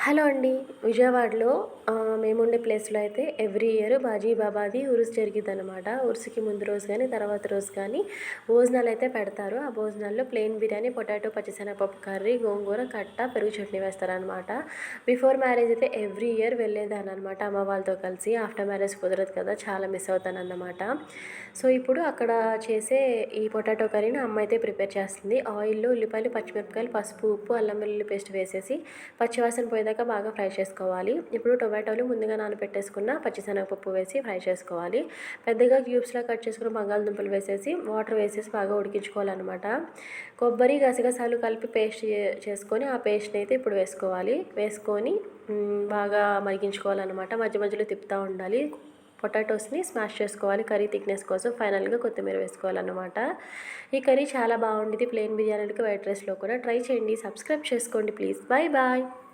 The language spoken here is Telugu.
హలో అండి. విజయవాడలో మేముండే ప్లేస్‌లో అయితే ఎవ్రీ ఇయర్ బాజీ బాబాది ఉరుసు జరిగిద్దనమాట. ఉరుసుకి ముందు రోజు గానీ, తర్వాత రోజు కానీ భోజనాలైతే పెడతారు. ఆ భోజనాల్లో ప్లెయిన్ బిర్యానీ, పొటాటో, పచ్చిశనగపప్పు కర్రీ, గోంగూర, కట్ట, పెరుగు చట్నీ వేస్తారనమాట. బిఫోర్ మ్యారేజ్ అయితే ఎవ్రీ ఇయర్ వెళ్ళేదాన్ననమాట అమ్మ వాళ్ళతో కలిసి. ఆఫ్టర్ మ్యారేజ్ కుదరదు కదా! చాలా మిస్ అవుతానన్నమాట. సో, ఇప్పుడు అక్కడ చేసే ఈ పొటాటో కర్రీని అమ్మ అయితే ప్రిపేర్ చేస్తుంది. ఆయిల్‌లో ఉల్లిపాయలు, పచ్చిమిరపకాయలు, పసుపు, ఉప్పు, అల్లం వెల్లుల్లి పేస్ట్ వేసేసి పచ్చివాసన పోయేదాకా బాగా ఫ్రై చేసుకోవాలి. ఇప్పుడు టొమాటోలు ముందుగా నానబెట్టేసుకున్న పచ్చిశనగపప్పు వేసి ఫ్రై చేసుకోవాలి. పెద్దగా క్యూబ్స్‌లా కట్ చేసుకున్న బంగాళదుంపలు వేసేసి వాటర్ వేసేసి బాగా ఉడికించుకోవాలనమాట. కొబ్బరి, గసగసాలు కలిపి పేస్ట్ చేసుకొని ఆ పేస్ట్‌ని అయితే ఇప్పుడు వేసుకొని బాగా మరిగించుకోవాలనమాట. మధ్య మధ్యలో తిప్పుతూ ఉండాలి. పొటాటోస్ని స్మాష్ చేసుకోవాలి కర్రీ థిక్నెస్ కోసం. ఫైనల్గా కొత్తిమీర వేసుకోవాలన్నమాట. ఈ కర్రీ చాలా బాగుండిద్ది ప్లెయిన్ బిర్యానీలకి, వైట్ రైస్లో కూడా. ట్రై చేయండి. సబ్స్క్రైబ్ చేసుకోండి ప్లీజ్. Bye bye.